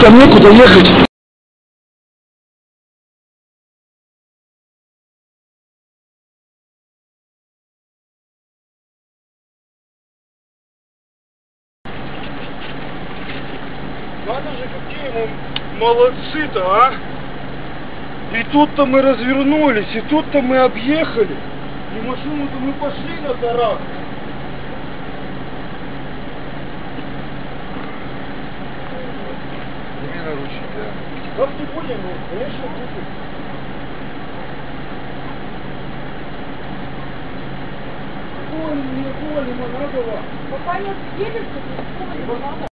там некуда ехать. Надо же, какие мы молодцы-то, а! И тут-то мы развернулись, и тут-то мы объехали. И машину-то мы пошли на тарак. Сними наручники, да. Как не будем? Ну, конечно, будем. Больно, мне больно, надо. Пока не съедешь, то не